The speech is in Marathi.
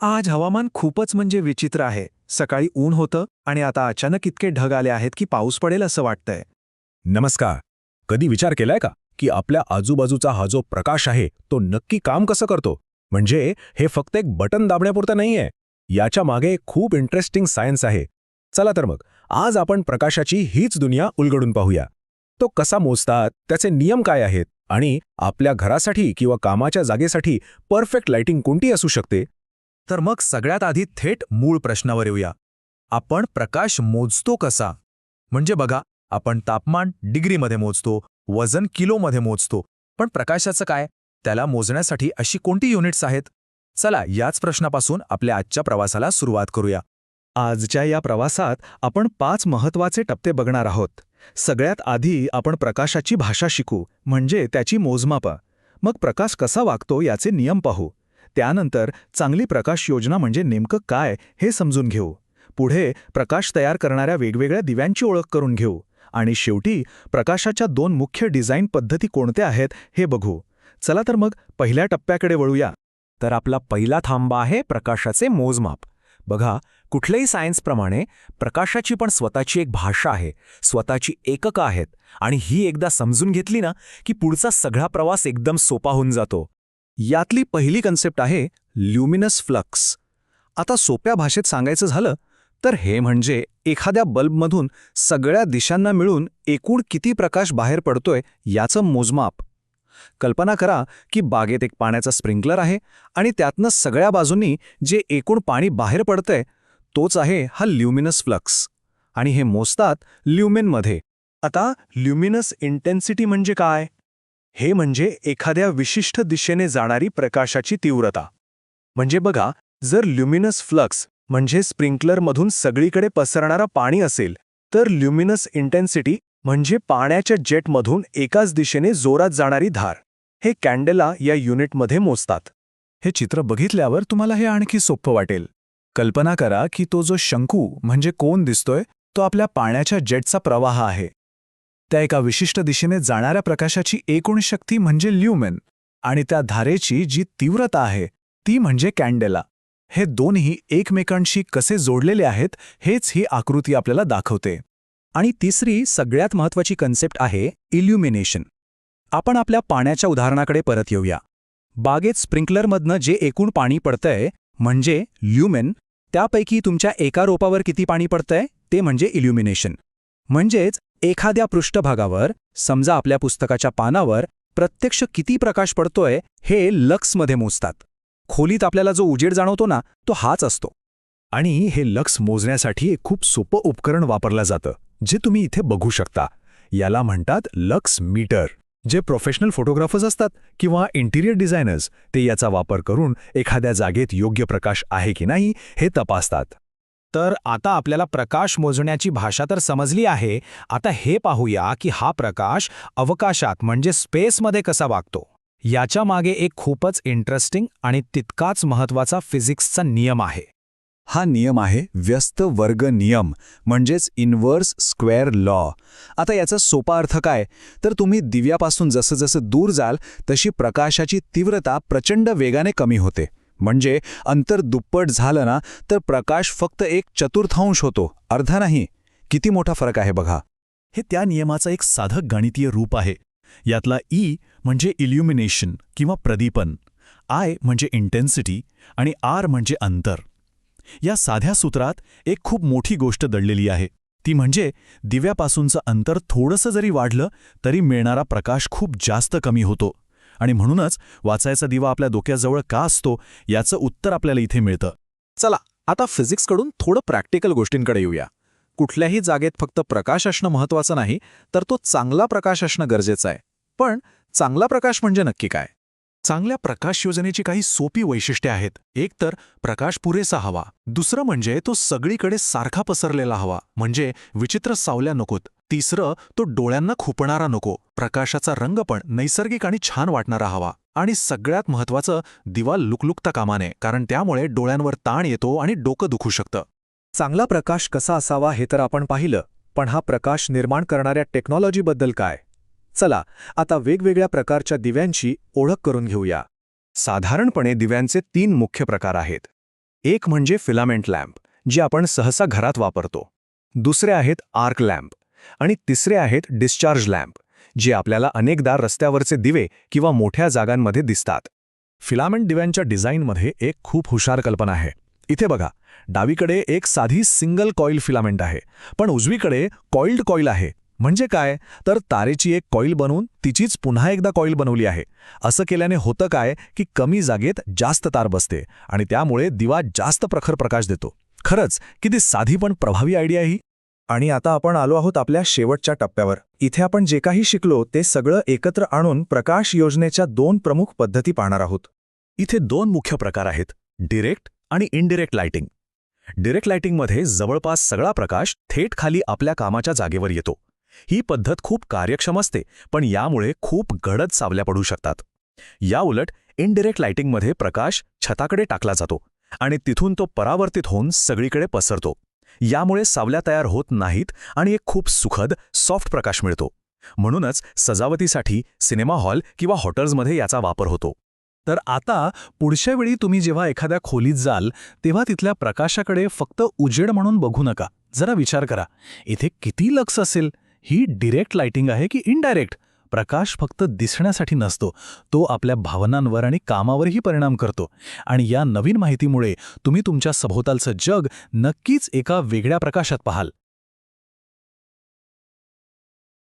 आज हवामान खूपच विचित्र आहे. सकाळी ऊन होतं आणि आता अचानक इतके ढग आले आहेत की पाऊस पडेल असं वाटतंय. नमस्कार. कधी विचार केलाय का की आपल्या आजूबाजूचा हा जो प्रकाश आहे तो नक्की काम कसं करतो? म्हणजे हे फक्त एक बटन दाबण्यापुरतं नाहीये. याच्या मागे एक खूप इंटरेस्टिंग सायन्स आहे. चला तर मग आज आपण प्रकाशाची हीच दुनिया उलगडून पाहूया. तो कसा मोजतात, त्याचे नियम काय आहेत आणि आपल्या घरासाठी किंवा कामाच्या जागेसाठी परफेक्ट लाइटिंग कोणती असू शकते? तर मग सगळ्यात आधी थेट मूळ प्रश्नावर येऊया. आपण प्रकाश मोजतो कसा? म्हणजे बघा, आपण तापमान डिग्रीमध्ये मोजतो, वजन किलोमध्ये मोजतो. पण प्रकाशाचं काय? त्याला मोजण्यासाठी अशी कोणती युनिट्स आहेत? चला याच प्रश्नापासून आपल्या आजच्या प्रवासाला सुरुवात करूया. आजच्या या प्रवासात आपण 5 महत्त्वाचे टप्पे बघणार आहोत. सगळ्यात आधी आपण प्रकाशाची भाषा शिकू, म्हणजे त्याची मोजमापं. मग प्रकाश कसा वागतो याचे नियम पाहू. त्यानंतर चांगली प्रकाश योजना म्हणजे नेमकं काय हे समजून घेऊ. पुढे प्रकाश तयार करणाऱ्या वेगवेगळ्या दिव्यांची ओळख करून घेऊ. आणि शेवटी प्रकाशाच्या 2 मुख्य डिझाईन पद्धती कोणत्या आहेत हे बघू. चला तर मग पहिल्या टप्प्याकडे वळूया. तर आपला पहिला थांबा आहे प्रकाशाचे मोजमाप. बघा, कुठल्याही सायन्सप्रमाणे प्रकाशाची पण स्वतःची एक भाषा आहे, स्वतःची एककं आहेत आणि ही एकदा समजून घेतली ना की पुढचा सगळा प्रवास एकदम सोपा होऊन जातो. यातली पहिली कन्सेप्ट आहे ल्युमिनस फ्लक्स. आता सोप्या भाषेत सांगायचं झालं तर हे म्हणजे एखाद्या बल्बमधून सगळ्या दिशांना मिळून एकूण किती प्रकाश बाहेर पडतोय याचं मोजमाप. कल्पना करा की बागेत एक पाण्याचा स्प्रिंकलर आहे आणि त्यातनं सगळ्या बाजूंनी जे एकूण पाणी बाहेर पडतंय तोच आहे हा ल्युमिनस फ्लक्स. आणि हे मोजतात ल्युमेनमध्ये. आता ल्युमिनस इंटेन्सिटी म्हणजे काय? हे म्हणजे एखाद्या विशिष्ट दिशेने जाणारी प्रकाशाची तीव्रता. म्हणजे बघा, जर ल्युमिनस फ्लक्स म्हणजे स्प्रिंकलरमधून सगळीकडे पसरणारा पाणी असेल, तर ल्युमिनस इंटेन्सिटी म्हणजे पाण्याच्या जेटमधून एकाच दिशेने जोरात जाणारी धार. हे कॅन्डेला या युनिटमध्ये मोजतात. हे चित्र बघितल्यावर तुम्हाला हे आणखी सोपं वाटेल. कल्पना करा की तो जो शंकू म्हणजे कोन दिसतोय तो आपल्या पाण्याच्या जेटचा प्रवाह आहे. त्या एका विशिष्ट दिशेने जाणाऱ्या प्रकाशाची एकूण शक्ती म्हणजे ल्युमेन आणि त्या धारेची जी तीव्रता आहे ती म्हणजे कॅन्डेला. हे दोन्ही एकमेकांशी कसे जोडलेले आहेत हेच ही आकृती आपल्याला दाखवते. आणि तिसरी सगळ्यात महत्त्वाची कन्सेप्ट आहे इल्युमिनेशन. आपण आपल्या पाण्याच्या उदाहरणाकडे परत येऊया. बागेत स्प्रिंकलरमधनं जे एकूण पाणी पडतंय म्हणजे ल्युमेन, त्यापैकी तुमच्या एका रोपावर किती पाणी पडतंय ते म्हणजे इल्युमिनेशन. म्हणजेच एखाद्या पृष्ठभागावर, समजा आपल्या पुस्तकाच्या पानावर, प्रत्यक्ष किती प्रकाश पडतोय हे लक्समध्ये मोजतात. खोलीत आपल्याला जो उजेड जाणवतो ना तो हाच असतो. आणि हे लक्स मोजण्यासाठी एक खूप सोपं उपकरण वापरलं जातं, जे तुम्ही इथे बघू शकता. याला म्हणतात लक्स मीटर. जे प्रोफेशनल फोटोग्राफर्स असतात किंवा इंटिरियर डिझायनर्स ते याचा वापर करून एखाद्या जागेत योग्य प्रकाश आहे की नाही हे तपासतात. तर आता आपल्याला प्रकाश मोजण्याची भाषा तर समजली आहे. आता हे पाहूया की हा प्रकाश अवकाशात म्हणजे स्पेसमध्ये कसा वागतो. याच्या मागे एक खूपच इंटरेस्टिंग आणि तितकाच महत्त्वाचा फिजिक्सचा नियम आहे. हा नियम आहे व्यस्त वर्ग नियम, म्हणजेच इन्व्हर्स स्क्वेअर लॉ. आता याचा सोपा अर्थ काय, तर तुम्ही दिव्यापासून जसं जसं दूर जाल तशी प्रकाशाची तीव्रता प्रचंड वेगाने कमी होते. म्हणजे अंतर दुप्पट झालं ना तर प्रकाश फक्त 1/4 होतो, अर्धा नाही. किती मोठा फरक आहे बघा. हे त्या नियमाचं एक साधं गणितीय रूप आहे. यातला ई म्हणजे इल्युमिनेशन किंवा प्रदीपन, आय म्हणजे इंटेन्सिटी आणि आर म्हणजे अंतर. या साध्या सूत्रात एक खूप मोठी गोष्ट दडलेली आहे. ती म्हणजे दिव्यापासूनचं अंतर थोडंसं जरी वाढलं तरी मिळणारा प्रकाश खूप जास्त कमी होतो. आणि म्हणूनच वाचायचा दिवा आपल्या डोक्याजवळ का असतो याचं उत्तर आपल्याला इथे मिळतं. चला आता फिजिक्सकडून थोडं प्रॅक्टिकल गोष्टींकडे येऊया. कुठल्याही जागेत फक्त प्रकाश असणं महत्त्वाचं नाही, तर तो चांगला प्रकाश असणं गरजेचं आहे. पण चांगला प्रकाश म्हणजे नक्की काय? चांगल्या प्रकाश योजनेची काही सोपी वैशिष्ट्ये आहेत. एक तर प्रकाश पुरेसा हवा. दुसरं म्हणजे तो सगळीकडे सारखा पसरलेला हवा, म्हणजे विचित्र सावल्या नकोत. तिसरं, तो डोळ्यांना खुपणारा नको. प्रकाशाचा रंग पण नैसर्गिक आणि छान वाटणारा हवा. आणि सगळ्यात महत्त्वाचं, दिवा लुकलुकता कामा नये, कारण त्यामुळे डोळ्यांवर ताण येतो आणि डोकं दुखू शकतं. चांगला प्रकाश कसा असावा हे तर आपण पाहिलं, पण हा प्रकाश निर्माण करणाऱ्या टेक्नॉलॉजीबद्दल काय? चला आता वेगवेगळ्या प्रकारच्या दिव्यांची ओळख करून घेऊया. साधारणपणे दिव्यांचे 3 मुख्य प्रकार आहेत. एक म्हणजे फिलामेंट लॅम्प, जे आपण सहसा घरात वापरतो. दुसरे आहेत आर्क लॅम्प आणि तिसरे आहेत डिस्चार्ज लॅम्प, जे आपल्याला अनेकदा रस्त्यावरचे दिवे किंवा मोठ्या जागांमध्ये दिसतात. फिलामेंट दिव्यांच्या डिझाईनमध्ये एक खूप हुशार कल्पना आहे. इथे बघा, डावीकडे एक साधी सिंगल कॉईल फिलामेंट आहे, पण उजवीकडे कॉइल्ड कॉईल आहे. म्हणजे काय, तर तारेची एक कॉईल बनवून तिचीच पुन्हा एकदा कॉईल बनवली आहे. असं केल्याने होतं काय की कमी जागेत जास्त तार बसते आणि त्यामुळे दिवा जास्त प्रखर प्रकाश देतो. खरंच किती साधी पण प्रभावी आयडिया ही. आणि आता आपण आलो आहोत आपल्या शेवटच्या टप्प्यावर. इथे आपण जे काही शिकलो ते सगळं एकत्र आणून प्रकाश योजनेच्या 2 प्रमुख पद्धती पाहणार आहोत. इथे 2 मुख्य प्रकार आहेत, डिरेक्ट आणि इनडिरेक्ट लाइटिंग. डिरेक्ट लाइटिंगमध्ये जवळपास सगळा प्रकाश थेट खाली आपल्या कामाच्या जागेवर येतो. ही पद्धत खूप कार्यक्षम असते, पण यामुळे खूप गडद सावल्या पडू शकतात. याउलट इनडिरेक्ट लाइटिंगमध्ये प्रकाश छताकडे टाकला जातो आणि तिथून तो परावर्तित होऊन सगळीकडे पसरतो. यामुळे सावल्या तयार होत नाहीत आणि एक खूप सुखद, सॉफ्ट प्रकाश मिळतो. म्हणूनच सजावटीसाठी सिनेमा हॉल किंवा हॉटेल्समध्ये याचा वापर होतो. तर आता पुढच्या वेळी तुम्ही जेव्हा एखाद्या खोलीत जाल तेव्हा तिथल्या प्रकाशाकडे फक्त उजेड म्हणून बघू नका. जरा विचार करा, इथे किती लक्स असेल. ही डिरेक्ट लाइटिंग आहे की इनडायरेक्ट? प्रकाश फक्त दिसण्यासाठी नसतो, तो आपल्या भावनांवर आणि कामावरही परिणाम करतो. आणि या नवीन माहितीमुळे तुम्ही तुमच्या सभोवतालचं जग नक्कीच एका वेगळ्या प्रकाशात पाहाल.